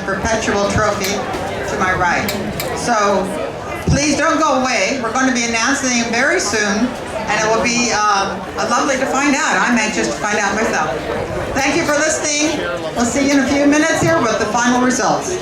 perpetual trophy to my right. So please don't go away. We're going to be announcing him very soon, and it will be lovely to find out. I'm anxious to find out myself. Thank you for listening. We'll see you in a few minutes here with the final results.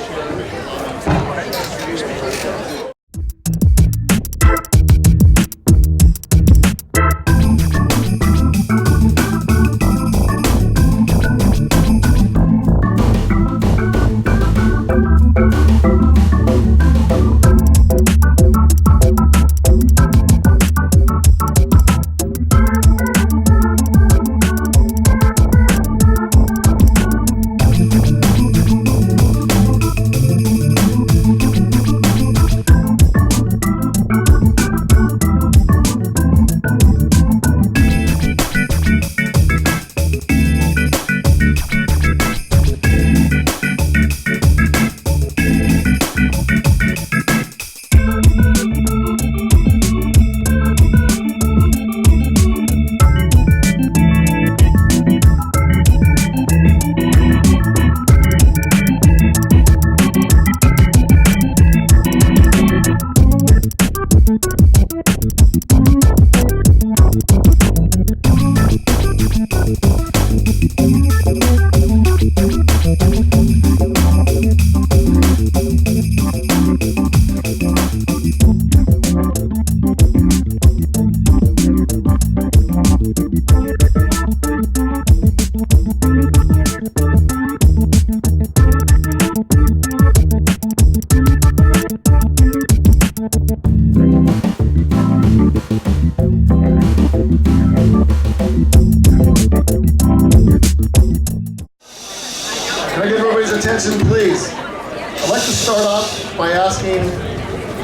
Attention, please. I'd like to start off by asking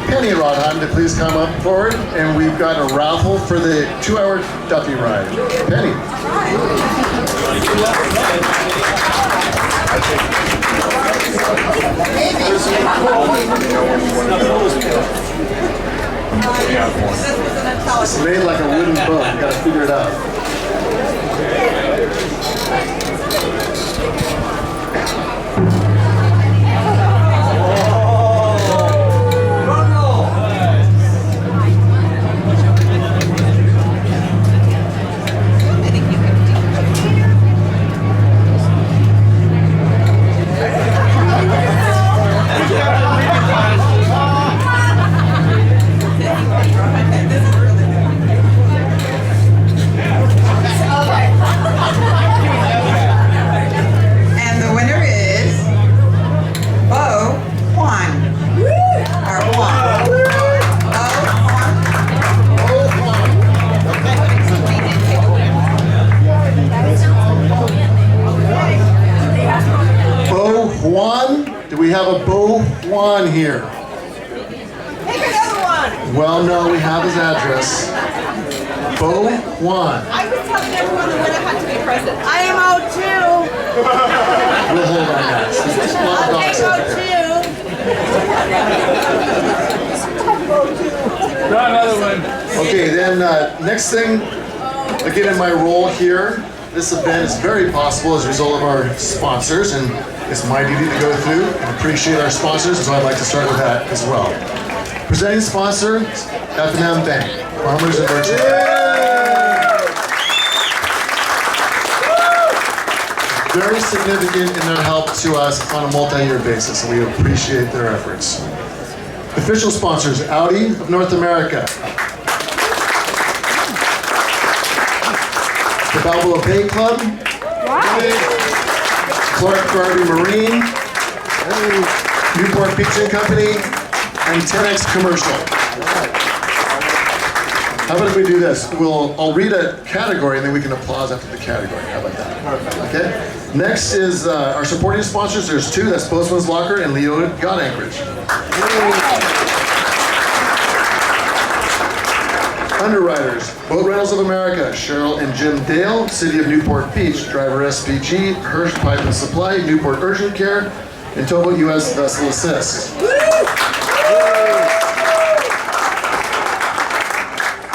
Penny Rodheim to please come up forward, and we've got a raffle for the 2-hour Duffy ride. Penny. It's made like a wooden boat. You gotta figure it out. We have a Bo Juan here. Take another one. Well, no, we have his address. Bo Juan. I was telling everyone the winner had to be present. I am out too. We'll hold on that. I'll take out too. Draw another one. Okay, then next thing, again in my role here, this event is very possible as a result of our sponsors, and it's my duty to go through and appreciate our sponsors, so I'd like to start with that as well. Presenting sponsor, F&M Bank, Farmers and Merchants. Very significant in their help to us on a multi-year basis, and we appreciate their efforts. Official sponsors, Audi of North America, the Balboa Bay Club, Clark Garvey Marine, Newport Pizza Company, and 10X Commercial. How about if we do this? I'll read a category and then we can applause after the category. How about that? Okay. Next is our supporting sponsors. There's two. That's Postman's Locker and Leo Yacht Anchorage. Underwriters, Boat Rentals of America, Cheryl and Jim Dale, City of Newport Beach, Driver SPG, Hirsch Pipe and Supply, Newport Urgent Care, and Towboat US Vessel Assist.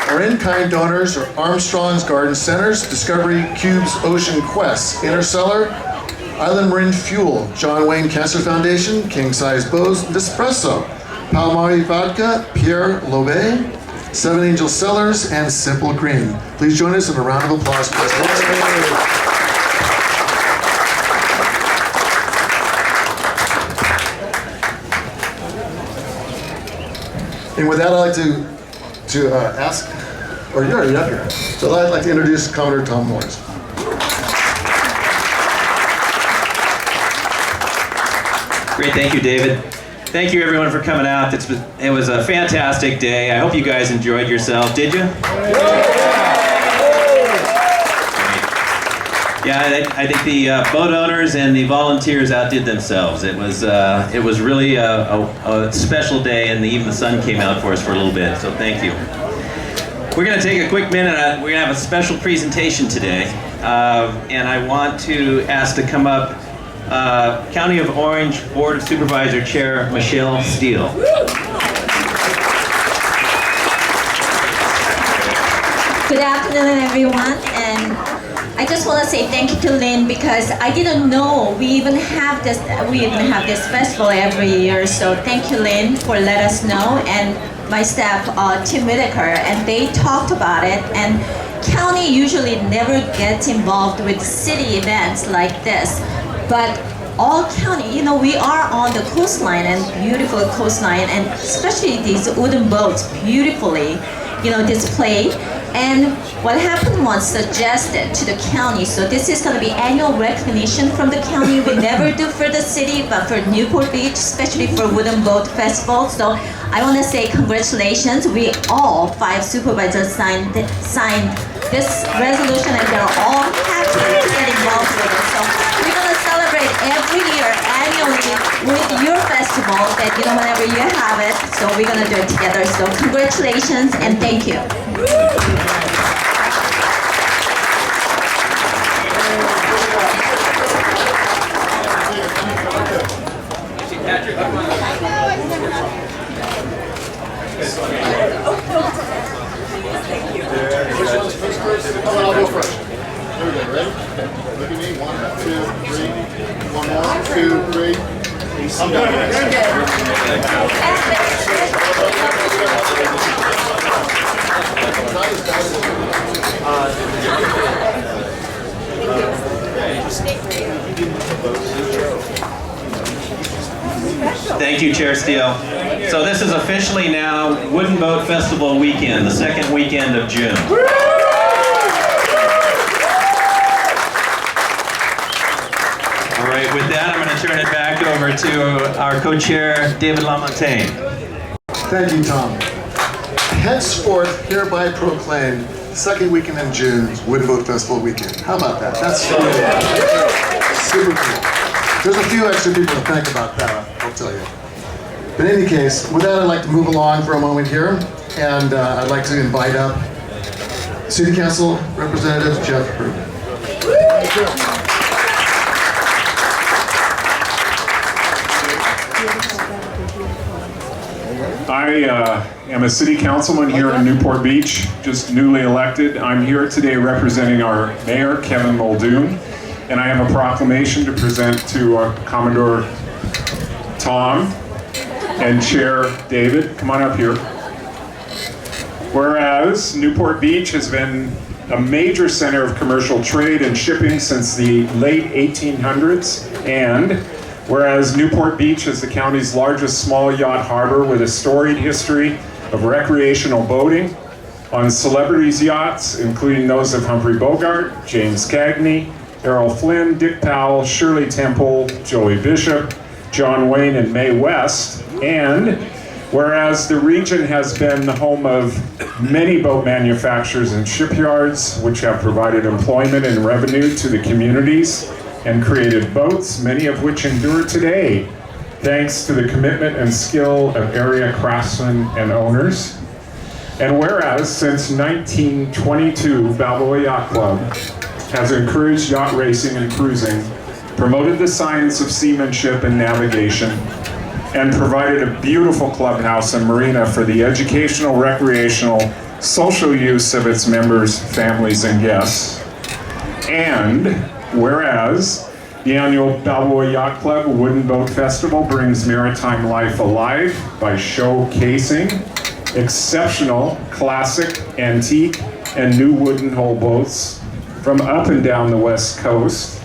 Our in-kind donors are Armstrong's Garden Centers, Discovery Cubes Ocean Quest, Interstellar, Island Marine Fuel, John Wayne Cancer Foundation, King Size Bows Nespresso, Palmari Vodka, Pierre Lobe, Seven Angel Cellars, and Simple Green. Please join us in a round of applause for this. And with that, I'd like to ask, or you're already up here. So I'd like to introduce Commodore Tom Morris. Great, thank you, David. Thank you, everyone, for coming out. It was a fantastic day. I hope you guys enjoyed yourself. Did you? Yeah, I think the boat owners and the volunteers outdid themselves. It was really a special day, and even the sun came out for us for a little bit. So thank you. We're going to take a quick minute. We're going to have a special presentation today, and I want to ask to come up County of Orange Board of Supervisor Chair Michelle Steele. Good afternoon, everyone, and I just want to say thank you to Lynn because I didn't know we even have this festival every year. So thank you, Lynn, for letting us know, and my staff, Tim Whitaker, and they talked about it. And county usually never gets involved with city events like this, but all county, we are on the coastline and beautiful coastline, and especially these wooden boats beautifully, displayed. And what happened was suggested to the county, so this is going to be annual recognition from the county. We never do for the city, but for Newport Beach, especially for Wooden Boat Festival. So I want to say congratulations. We all 5 supervisors signed this resolution, and they're all happy to get involved with it. So we're going to celebrate every year annually with your festival that whenever you have it. So we're going to do it together. So congratulations and thank you. I'll go first. Here we go, ready? Look at me, 1, 2, 3. One more, 2, 3. I'm Thank you, Chair Steele. So this is officially now Wooden Boat Festival weekend, the second weekend of June. All right, with that, I'm going to turn it back over to our co-chair, David LaMontagne. Thank you, Tom. Henceforth, hereby proclaim the second weekend in June, Wooden Boat Festival weekend. How about that? That's super cool. There's a few extra people to think about that, I'll tell you. But in any case, with that, I'd like to move along for a moment here, and I'd like to invite up City Council Representative Jeff Herman. I am a city councilman here in Newport Beach, just newly elected. I'm here today representing our mayor, Kevin Muldoon, and I have a proclamation to present to Commodore Tom and Chair David. Come on up here. Whereas Newport Beach has been a major center of commercial trade and shipping since the late 1800s, and whereas Newport Beach is the county's largest small yacht harbor with a storied history of recreational boating on celebrities' yachts, including those of Humphrey Bogart, James Cagney, Errol Flynn, Dick Powell, Shirley Temple, Joey Bishop, John Wayne, and Mae West. And whereas the region has been the home of many boat manufacturers and shipyards, which have provided employment and revenue to the communities and created boats, many of which endure today, thanks to the commitment and skill of area craftsmen and owners. And whereas since 1922, Balboa Yacht Club has encouraged yacht racing and cruising, promoted the science of seamanship and navigation, and provided a beautiful clubhouse and marina for the educational, recreational, social use of its members, families, and guests. And whereas The annual Balboa Yacht Club Wooden Boat Festival brings maritime life alive by showcasing exceptional, classic, antique, and new wooden hull boats from up and down the West Coast,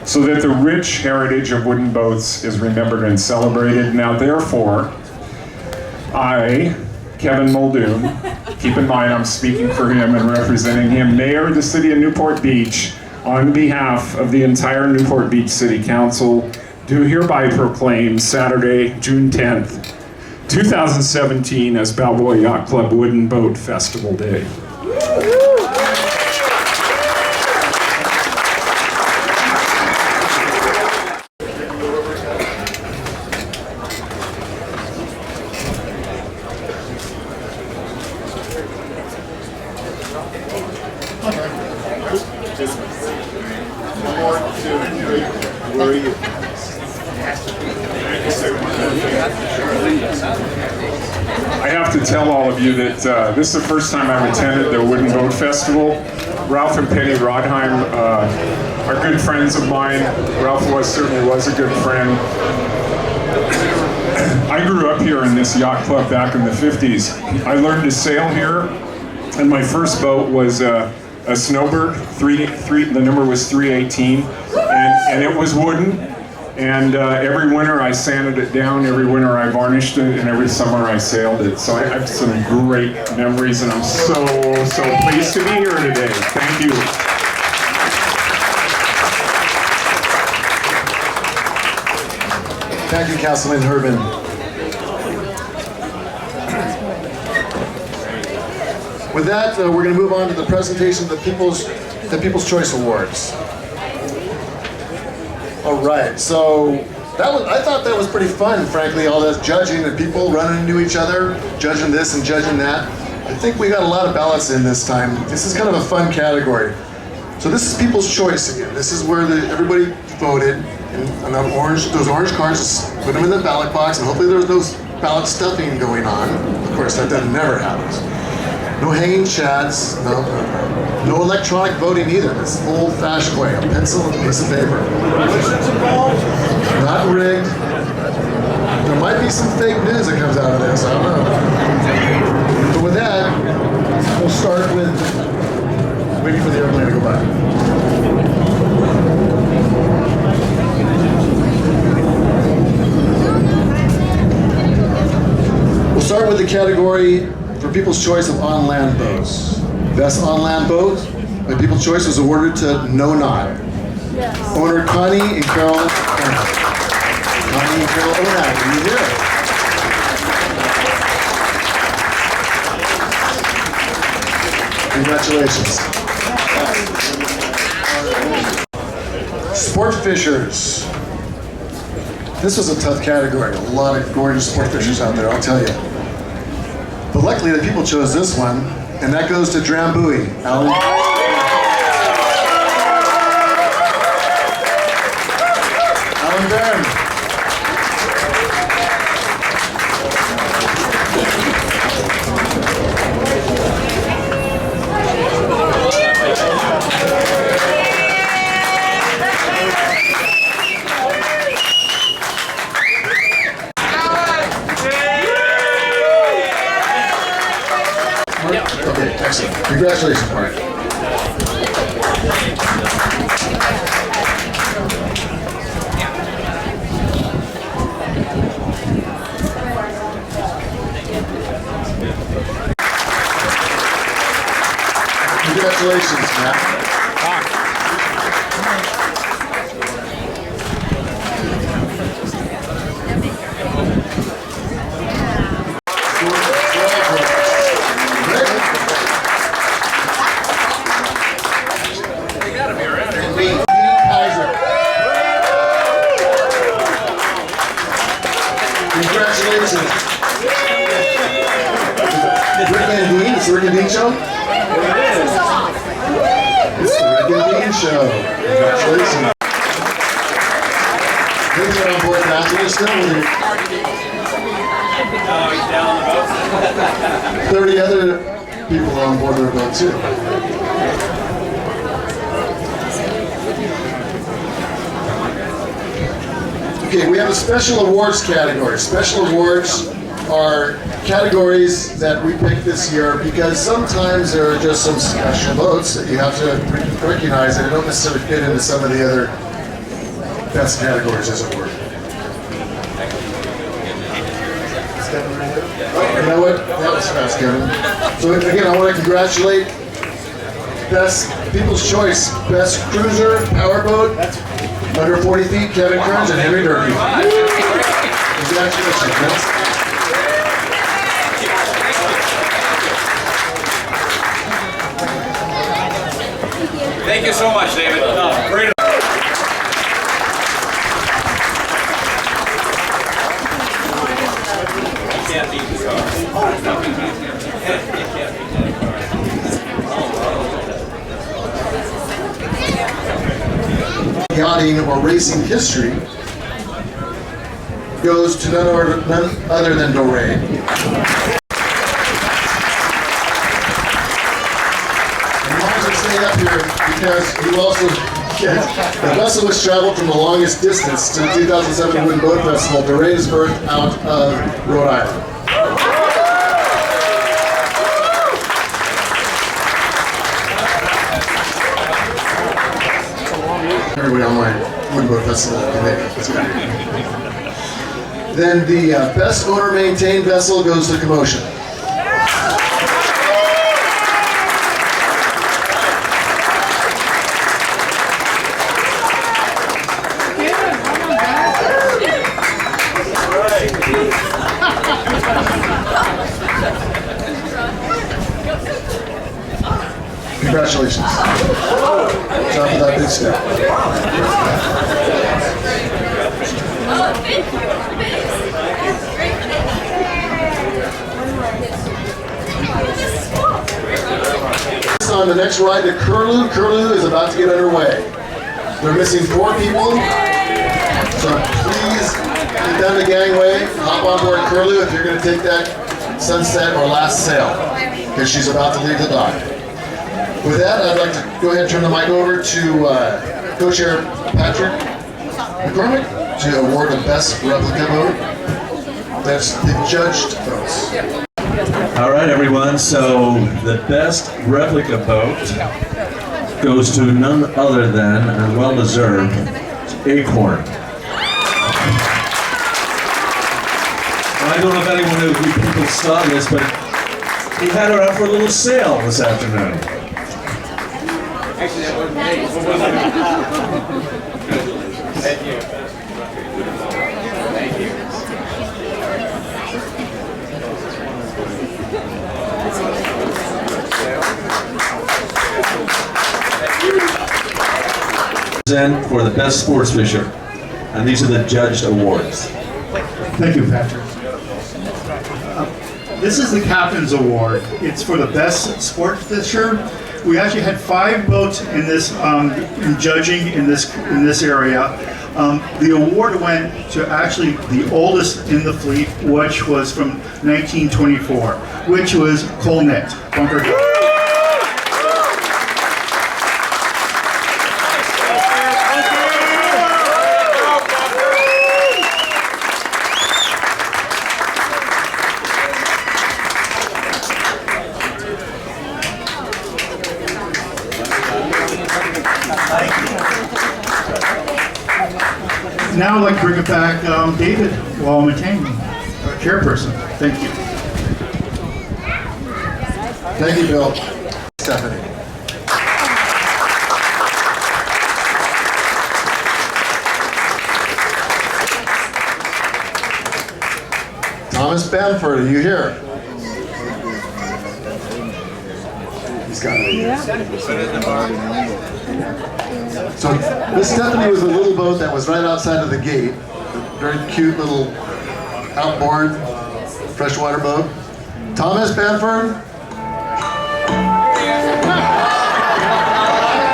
so that the rich heritage of wooden boats is remembered and celebrated. Now, therefore, I, Kevin Muldoon, keep in mind I'm speaking for him and representing him, Mayor of the City of Newport Beach, on behalf of the entire Newport Beach City Council, do hereby proclaim Saturday, June 10th, 2017 as Balboa Yacht Club Wooden Boat Festival Day. I have to tell all of you that this is the first time I've attended the Wooden Boat Festival. Ralph and Penny Rodheim are good friends of mine. Ralph certainly was a good friend. I grew up here in this yacht club back in the 50s. I learned to sail here, and my first boat was a Snowbird. The number was 318, and it was wooden. And every winter I sanded it down, every winter I varnished it, and every summer I sailed it. So I have some great memories, and I'm so pleased to be here today. Thank you. Thank you, Councilman Herbin. With that, we're going to move on to the presentation of the People's Choice Awards. All right, so I thought that was pretty fun, frankly, all that judging and people running into each other, judging this and judging that. I think we got a lot of ballots in this time. This is kind of a fun category. So this is People's Choice again. This is where everybody voted, and those orange cards, just put them in the ballot box, and hopefully there's no ballot stuffing going on. Of course, that never happens. No hanging chads, no electronic voting either. It's old-fashioned way, a pencil and a piece of paper. Not rigged. There might be some fake news that comes out of this, I don't know. But with that, we'll start with waiting for the airplane to go by. We'll start with the category for People's Choice of on-land boats. Best on-land boat by People's Choice was awarded to No Knot. Yes. Owner Connie and Carol Onak. Connie and Carol Onak, are you here? Congratulations. Sport fishers. This was a tough category. A lot of gorgeous sport fishers out there, I'll tell you. But luckily the people chose this one, and that goes to Drambuie. Alan Barron. Okay, excellent. Congratulations, Mark. Congratulations, Matt. Congratulations. Rick and Dean, it's the Rick and Dean Show? It's the Rick and Dean Show. Congratulations. Things are on board naturally still. 30 other people are on board their boat too. Okay, we have a special awards category. Special awards are categories that we picked this year because sometimes there are just some special votes that you have to recognize that don't necessarily fit into some of the other best categories, as it were. You know what? That was fast, Kevin. So again, I want to congratulate Best People's Choice, Best Cruiser Powerboat, under 40 feet, Kevin Kearns and Henry Durkee. Congratulations, guys. Thank you so much, David. Great. Can't beat the car. Yachting or racing history goes to none other than Doré. And why does it stay up here? Because you also get the vessel which traveled from the longest distance to the 2007 Wooden Boat Festival. Doré is birthed out of Rhode Island. Everybody on my Wooden Boat Festival committee. Then the best owner-maintained vessel goes to Commotion. Congratulations. Top of that big step. On the next ride to Curlew. Curlew is about to get underway. They're missing 4 people, so please get down the gangway, hop on board Curlew if you're going to take that sunset or last sail, because she's about to leave the dock. With that, I'd like to go ahead and turn the mic over to Co-Chair Patrick McCormick to award the best replica boat. That's the judged votes. All right, everyone, so the best replica boat goes to none other than, and well-deserved, Acorn. I don't know if anyone of you people saw this, but he had her out for a little sail this afternoon. Actually, that wasn't me. What was it? Thank you. Thank you. And for the best sports fisher, and these are the judged awards. Thank you, Patrick. This is the Captain's Award. It's for the best sport fisher. We actually had 5 boats in this in judging in this area. The award went to actually the oldest in the fleet, which was from 1924, which was Colnet. Bunker. Now I'd like to bring it back, David Wallenstein, chairperson. Thank you. Thank you, Bill. Stephanie. Thomas Bamford, are you here? He's got it. So this Stephanie was a little boat that was right outside of the gate. A very cute little outboard freshwater boat. Thomas Bamford.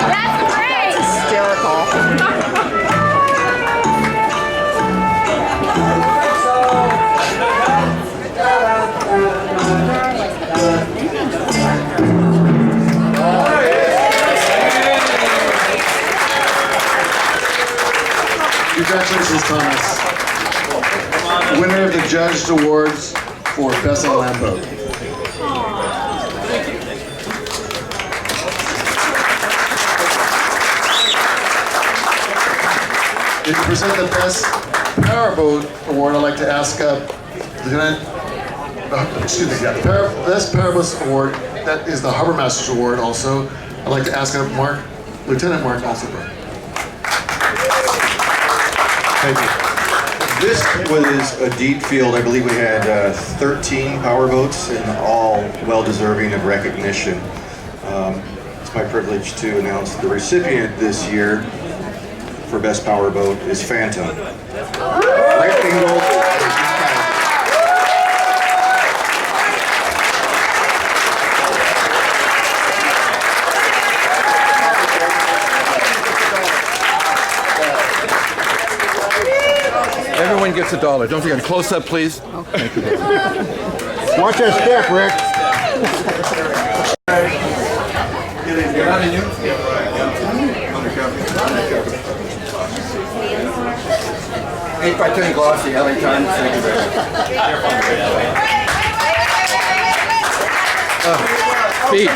That's great. Hysterical. Congratulations, Thomas. Winner of the Judged Awards for Best on Land Boat. To present the Best Powerboat Award, I'd like to ask the Best Powerboat Award, that is the Harbor Masters Award also. I'd like to ask Lieutenant Mark Altenberg. Thank you. This was a deep field. I believe we had 13 powerboats and all well-deserving of recognition. It's my privilege to announce the recipient this year for Best Powerboat is Phantom. Rick Ingold. Everyone gets $1. Don't forget, close up, please. Thank you. Watch that step, Rick. Eight by 10 glossy, LA Times. Thank you very much. Pete.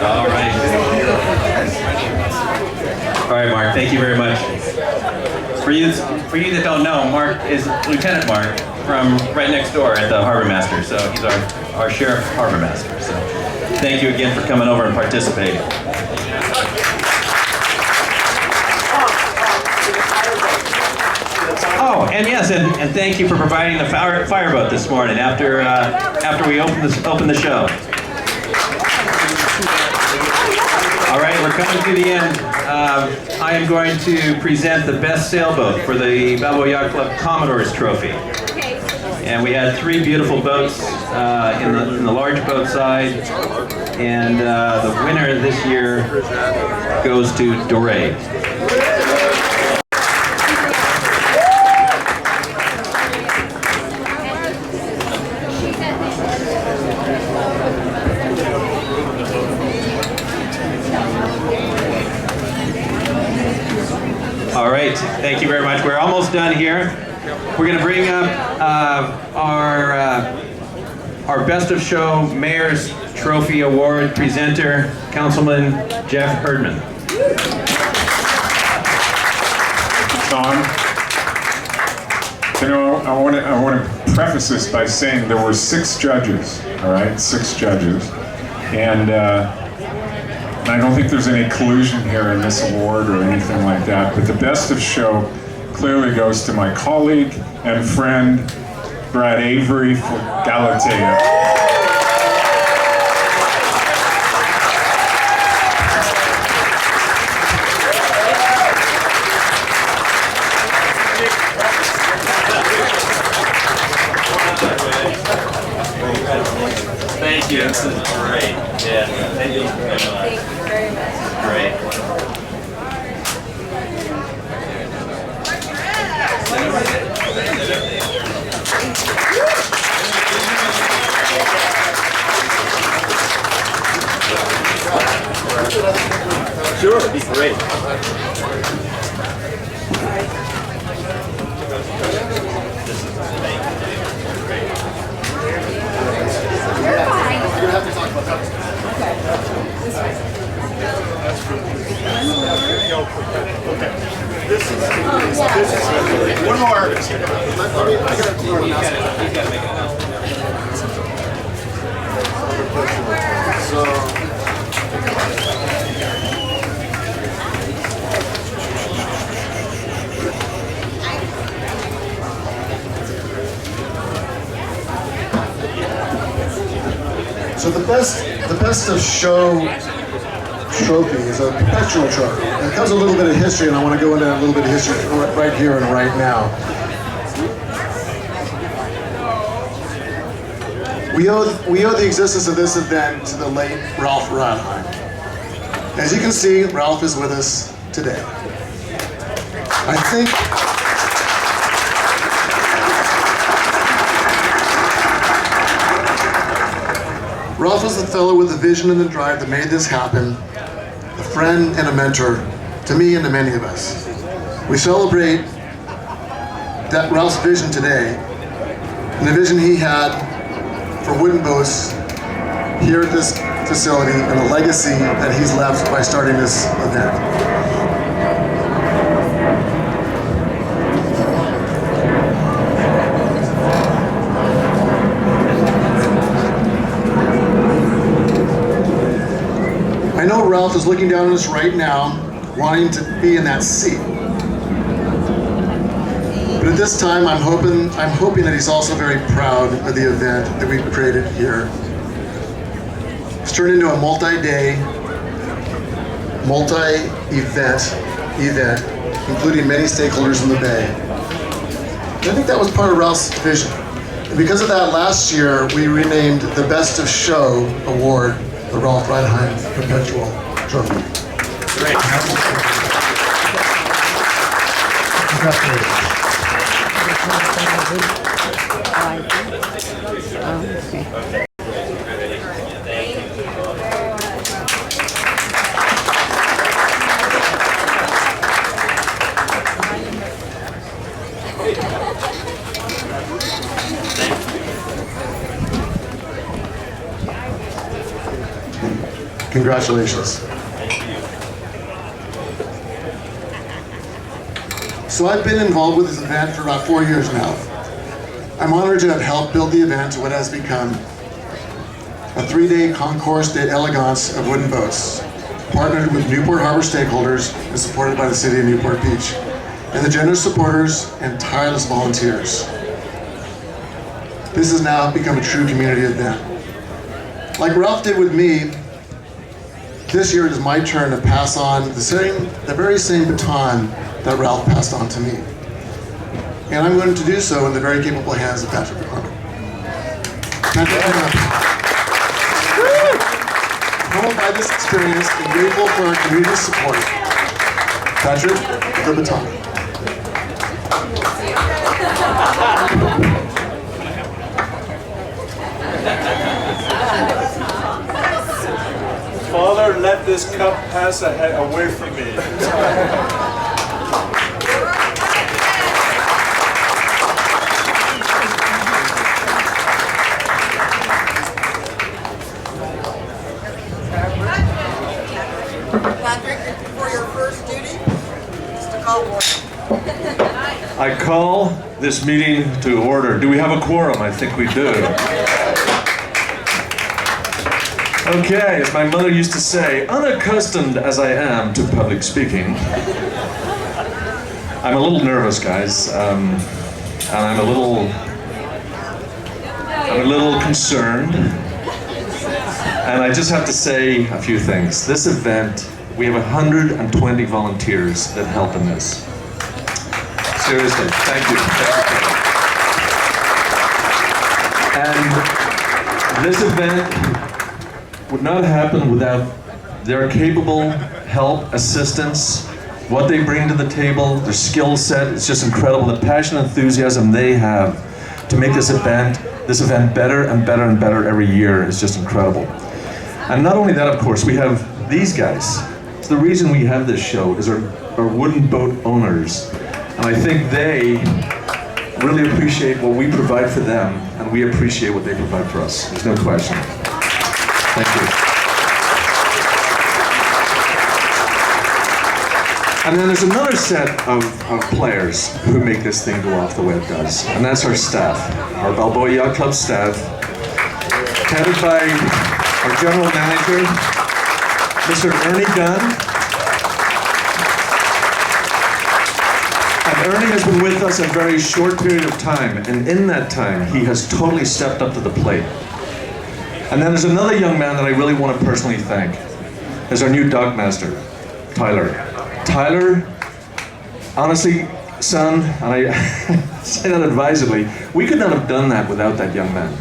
All right. All right, Mark, thank you very much. For you that don't know, Mark is Lieutenant Mark from right next door at the Harbor Master. So he's our Sheriff Harbor Master. So thank you again for coming over and participating. Oh, and yes, and thank you for providing the fireboat this morning after we opened the show. All right, we're coming to the end. I am going to present the best sailboat for the Balboa Yacht Club Commodore's Trophy. And we had 3 beautiful boats in the large boat side, and the winner this year goes to Doré. All right, thank you very much. We're almost done here. We're going to bring up our Best of Show Mayor's Trophy Award presenter, Councilman Jeff Herdman. Don, you know, I want to preface this by saying there were 6 judges. All right, 6 judges, and I don't think there's any collusion here in this award or anything like that, but the Best of Show clearly goes to my colleague and friend, Brad Avery for Galatea. Thank you. This is great. Yeah. Thank you very much. Thank you very much. Great. Sure, it'd be great. One more. So the best of show trophy is a perpetual trophy. It comes a little bit of history, and I want to go into a little bit of history right here and right now. We owe the existence of this event to the late Ralph Radheim. As you can see, Ralph is with us today. I think Ralph was the fellow with the vision and the drive that made this happen, a friend and a mentor to me and to many of us. We celebrate that Ralph's vision today, and the vision he had for wooden boats here at this facility, and the legacy that he's left by starting this event. I know Ralph is looking down on us right now, wanting to be in that seat. But at this time, I'm hoping that he's also very proud of the event that we've created here. It's turned into a multi-day, multi-event, including many stakeholders in the Bay. And I think that was part of Ralph's vision. And because of that, last year, we renamed the Best of Show Award the Ralph Reinheim Perpetual Trophy. Great. Congratulations. So I've been involved with this event for about 4 years now. I'm honored to have helped build the event to what has become a 3-day concours d'elegance of wooden boats, partnered with Newport Harbor stakeholders and supported by the City of Newport Beach, and the generous supporters and tireless volunteers. This has now become a true community event. Like Ralph did with me, this year it is my turn to pass on the very same baton that Ralph passed on to me. And I'm going to do so in the very capable hands of Patrick McCormick. Humbled by this experience and grateful for our community's support, Patrick, the baton. Father, let this cup pass away from me. Patrick, for your first duty, is to call order. I call this meeting to order. Do we have a quorum? I think we do. Okay, as my mother used to say, unaccustomed as I am to public speaking, I'm a little nervous, guys, and I'm a little concerned, and I just have to say a few things. This event, we have 120 volunteers that help in this. Seriously, thank you. And this event would not happen without their capable help, assistance, what they bring to the table, their skill set. It's just incredible. The passion and enthusiasm they have to make this event better and better and better every year is just incredible. And not only that, of course, we have these guys. So the reason we have this show is our wooden boat owners. And I think they really appreciate what we provide for them, and we appreciate what they provide for us. There's no question. Thank you. And then there's another set of players who make this thing go off the way it does, and that's our staff, our Balboa Yacht Club staff, headed by our general manager, Mr. Ernie Gunn. And Ernie has been with us a very short period of time, and in that time, he has totally stepped up to the plate. And then there's another young man that I really want to personally thank. There's our new dock master, Tyler. Tyler, honestly, son, and I say that advisedly, we could not have done that without that young man.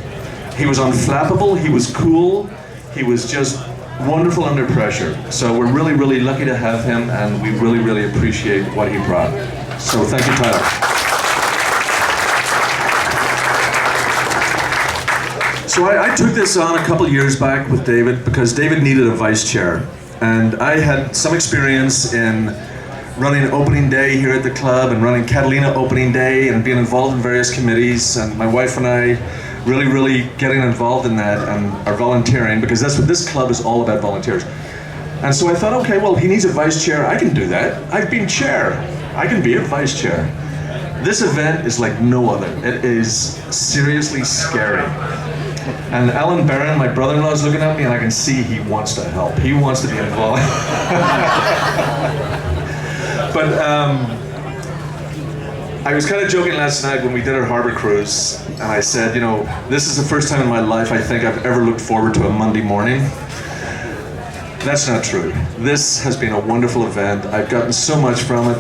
He was unflappable, he was cool, he was just wonderful under pressure. So we're really, really lucky to have him, and we really, really appreciate what he brought. So thank you, Tyler. So I took this on a couple years back with David because David needed a vice chair. And I had some experience in running opening day here at the club and running Catalina opening day and being involved in various committees. And my wife and I really getting involved in that and are volunteering because that's what this club is all about, volunteers. And so I thought, okay, well, he needs a vice chair. I can do that. I've been chair. I can be a vice chair. This event is like no other. It is seriously scary. And Alan Barron, my brother-in-law, is looking at me and I can see he wants to help. He wants to be involved. But I was kind of joking last night when we did our harbor cruise, and I said, you know, this is the first time in my life I think I've ever looked forward to a Monday morning. That's not true. This has been a wonderful event. I've gotten so much from it.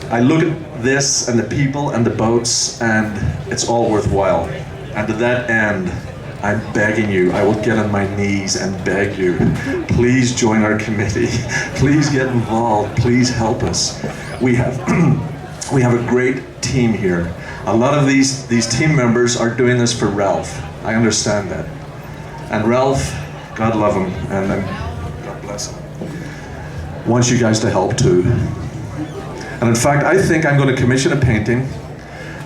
I look at this and the people and the boats, and it's all worthwhile. And to that end, I'm begging you, I will get on my knees and beg you, please join our committee. Please get involved. Please help us. We have a great team here. A lot of these team members are doing this for Ralph. I understand that. And Ralph, God love him, and God bless him, wants you guys to help too. And in fact, I think I'm going to commission a painting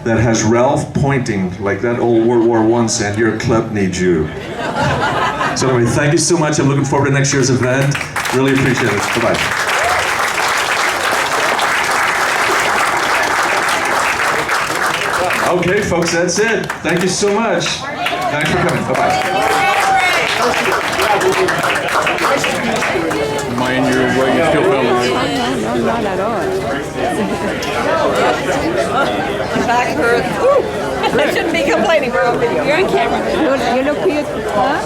that has Ralph pointing like that old World War I saying, your club needs you. So anyway, thank you so much. I'm looking forward to next year's event. Really appreciate it. Bye-bye. Okay, folks, that's it. Thank you so much. Thanks for coming. Bye-bye. Mind you, what you still No, not at all. Back hurts. I shouldn't be complaining, bro. You're on camera. You look cute. Huh?